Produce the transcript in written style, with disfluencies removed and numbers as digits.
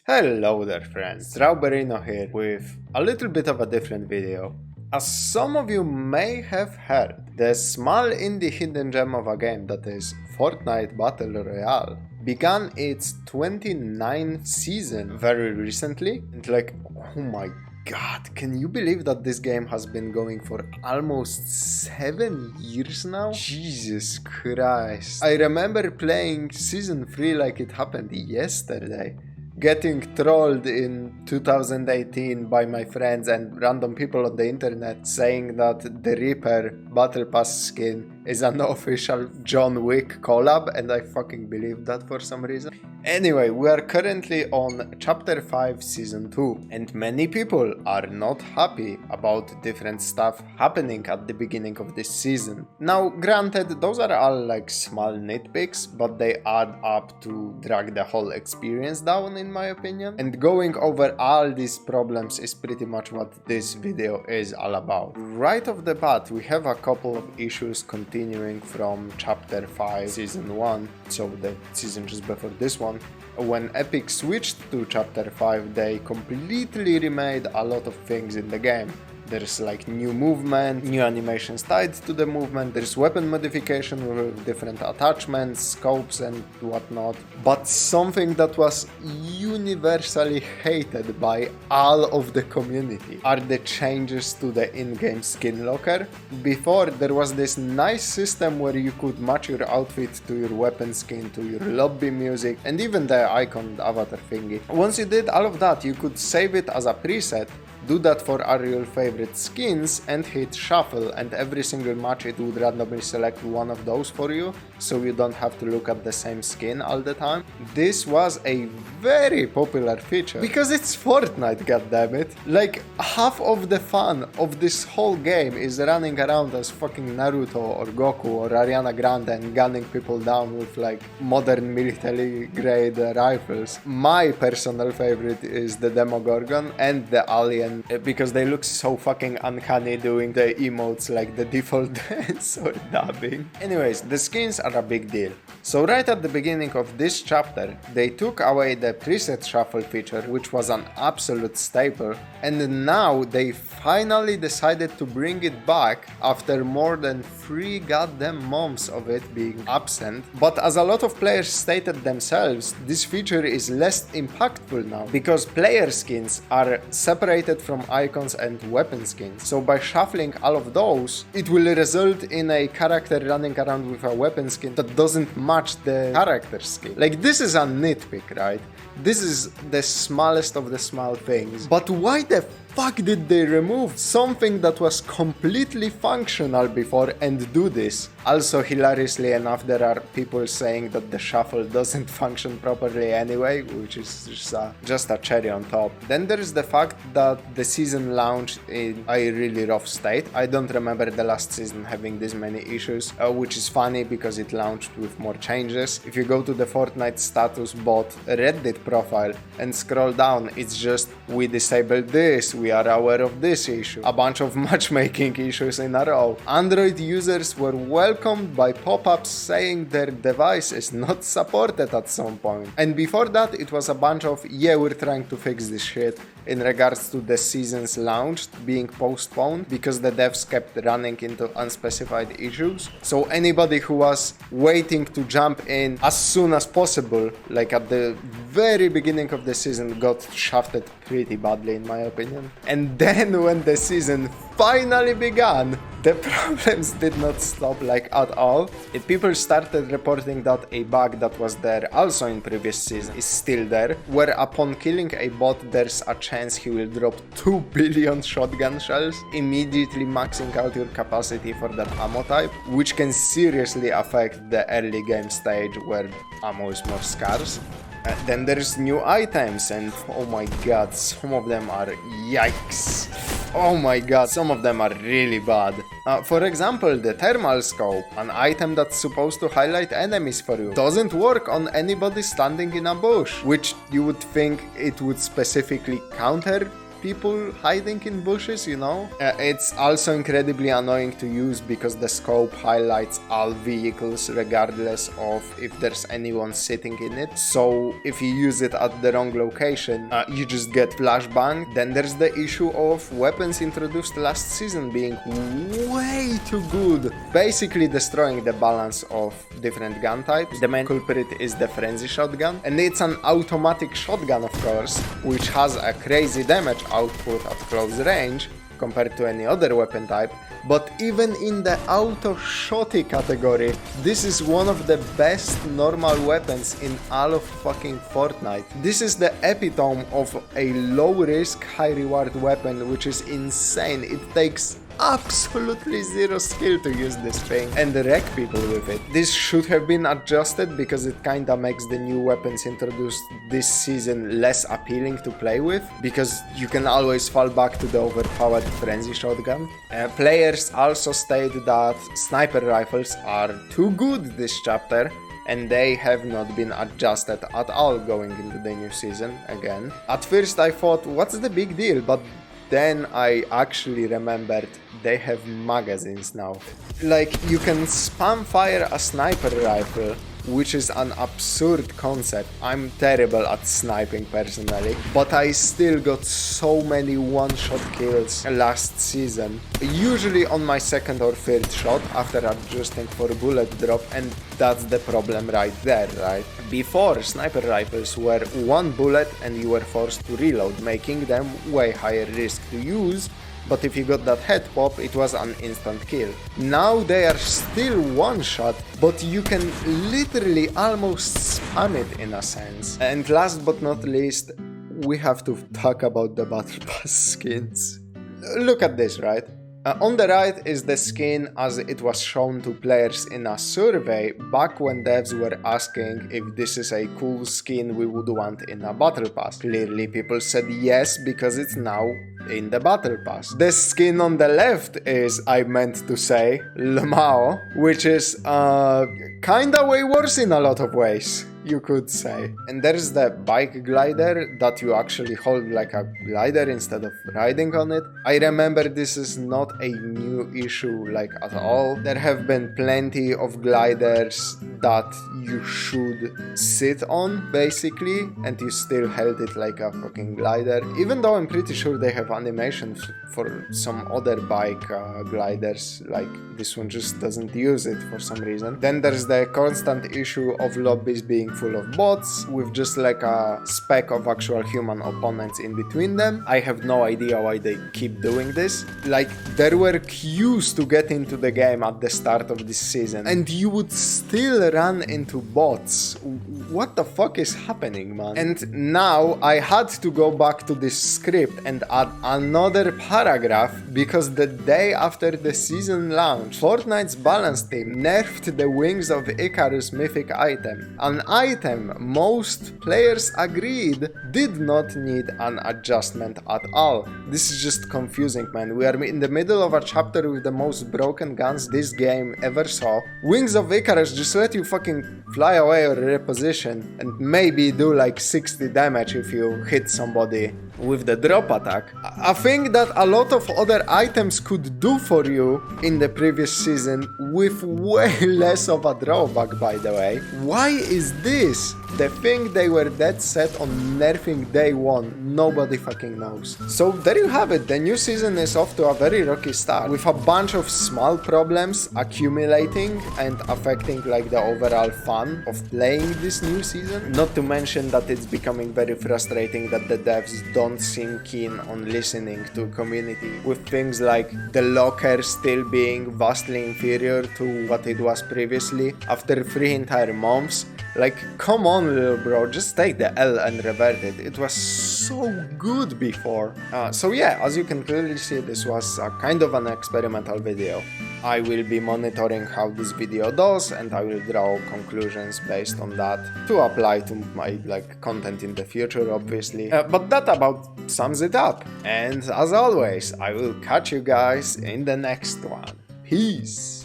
Hello there friends, Strawberryno here with a little bit of a different video. As some of you may have heard, the small indie hidden gem of a game that is Fortnite Battle Royale began its 29th season very recently, and oh my god, can you believe that this game has been going for almost 7 years now? Jesus Christ. I remember playing season 3 like it happened yesterday. Getting trolled in 2018 by my friends and random people on the internet saying that the Reaper Battle Pass skin is an official John Wick collab, and I fucking believe that for some reason. Anyway, we are currently on Chapter 5 Season 2, and many people are not happy about different stuff happening at the beginning of this season. Now, granted, those are all like small nitpicks, but they add up to drag the whole experience down in my opinion. And going over all these problems is pretty much what this video is all about. Right off the bat, we have a couple of issues continuing from Chapter 5 Season 1, so the season just before this one. When Epic switched to Chapter 5, they completely remade a lot of things in the game. There's like new movement, new animations tied to the movement, there's weapon modification with different attachments, scopes and whatnot. But something that was universally hated by all of the community are the changes to the in-game skin locker. Before, there was this nice system where you could match your outfit to your weapon skin, to your lobby music, and even the icon avatar thingy. Once you did all of that, you could save it as a preset, do that for all your favorite skins and hit shuffle, and every single match it would randomly select one of those for you, so you don't have to look at the same skin all the time. This was a very popular feature because it's Fortnite, goddammit. Like, half of the fun of this whole game is running around as fucking Naruto or Goku or Ariana Grande and gunning people down with like modern military grade rifles. My personal favorite is the Demogorgon and the Alien, because they look so fucking uncanny doing the emotes like the default dance or dubbing. Anyways, the skins are a big deal. So right at the beginning of this chapter, they took away the preset shuffle feature, which was an absolute staple, and now they finally decided to bring it back after more than 3 goddamn months of it being absent. But as a lot of players stated themselves, this feature is less impactful now because player skins are separated from icons and weapon skins. So by shuffling all of those, it will result in a character running around with a weapon skin that doesn't match the character skin. Like, this is a nitpick, right? This is the smallest of the small things. But why the fuck did they remove something that was completely functional before and do this? Also, hilariously enough, there are people saying that the shuffle doesn't function properly anyway, which is just a cherry on top. Then there is the fact that the season launched in a really rough state. I don't remember the last season having this many issues, which is funny because it launched with more changes. If you go to the Fortnite status bot Reddit profile and scroll down, it's just, we disabled this, we are aware of this issue. A bunch of matchmaking issues in a row. Android users were welcomed by pop-ups saying their device is not supported at some point. And before that, it was a bunch of, yeah, we're trying to fix this shit, in regards to the season's launch being postponed because the devs kept running into unspecified issues. So anybody who was waiting to jump in as soon as possible, like at the very beginning of the season, got shafted pretty badly in my opinion. And then when the season finally began, the problems did not stop like at all. People started reporting that a bug that was there also in previous season is still there, where upon killing a bot there's a chance he will drop 2 billion shotgun shells, immediately maxing out your capacity for that ammo type, which can seriously affect the early game stage where ammo is more scarce. Then there's new items, and oh my god, some of them are yikes. Oh my god, some of them are really bad. For example, the thermal scope, an item that's supposed to highlight enemies for you, doesn't work on anybody standing in a bush, which you would think it would specifically counter people hiding in bushes, you know? It's also incredibly annoying to use because the scope highlights all vehicles regardless of if there's anyone sitting in it. So if you use it at the wrong location, you just get flashbang. Then there's the issue of weapons introduced last season being way too good, basically destroying the balance of different gun types. The main culprit is the frenzy shotgun, and it's an automatic shotgun, of course, which has a crazy damage output at close range compared to any other weapon type. But even in the auto-shotty category, this is one of the best normal weapons in all of fucking Fortnite. This is the epitome of a low-risk, high-reward weapon, which is insane. It takes absolutely zero skill to use this thing and wreck people with it. This should have been adjusted because it kinda makes the new weapons introduced this season less appealing to play with, because you can always fall back to the overpowered frenzy shotgun. Players also state that sniper rifles are too good this chapter, and they have not been adjusted at all going into the new season again. At first I thought, what's the big deal? But then I actually remembered they have magazines now. Like, you can spam fire a sniper rifle, which is an absurd concept. I'm terrible at sniping personally, but I still got so many one-shot kills last season, usually on my second or third shot after adjusting for bullet drop, and that's the problem right there, right? Before, sniper rifles were one bullet and you were forced to reload, making them way higher risk to use, but if you got that head pop, it was an instant kill. Now they are still one shot, but you can literally almost spam it in a sense. And last but not least, we have to talk about the Battle Pass skins. Look at this, right? On the right is the skin as it was shown to players in a survey back when devs were asking if this is a cool skin we would want in a Battle Pass. Clearly people said yes because it's now in the Battle Pass. The skin on the left is, I meant to say, lmao, which is kinda way worse in a lot of ways, you could say. And there's the bike glider that you actually hold like a glider instead of riding on it. I remember this is not a new issue like at all. There have been plenty of gliders that you should sit on basically, and you still held it like a fucking glider, even though I'm pretty sure they have animations for some other bike gliders, like this one just doesn't use it for some reason. Then there's the constant issue of lobbies being full of bots with just like a speck of actual human opponents in between them. I have no idea why they keep doing this. Like, there were queues to get into the game at the start of this season, and you would still run into bots. What the fuck is happening, man? And now I had to go back to this script and add another paragraph because the day after the season launch, Fortnite's balance team nerfed the Wings of Icarus mythic item. An item most players agreed did not need an adjustment at all. This is just confusing, man. We are in the middle of a chapter with the most broken guns this game ever saw. Wings of Icarus just let you fucking fly away or reposition and maybe do like 60 damage if you hit somebody with the drop attack. A thing that a lot of other items could do for you in the previous season with way less of a drawback, by the way. Why is this the thing they were dead set on nerfing day one? Nobody fucking knows. So there you have it. The new season is off to a very rocky start with a bunch of small problems accumulating and affecting like the overall fun of playing this new season. Not to mention that it's becoming very frustrating that the devs don't seem keen on listening to community, with things like the locker still being vastly inferior to what it was previously after 3 entire months. Like, come on, little bro, just take the L and revert it. It was so good before. So yeah, as you can clearly see, this was a kind of an experimental video. I will be monitoring how this video does, and I will draw conclusions based on that to apply to my content in the future, obviously. But that about sums it up. And as always, I will catch you guys in the next one. Peace!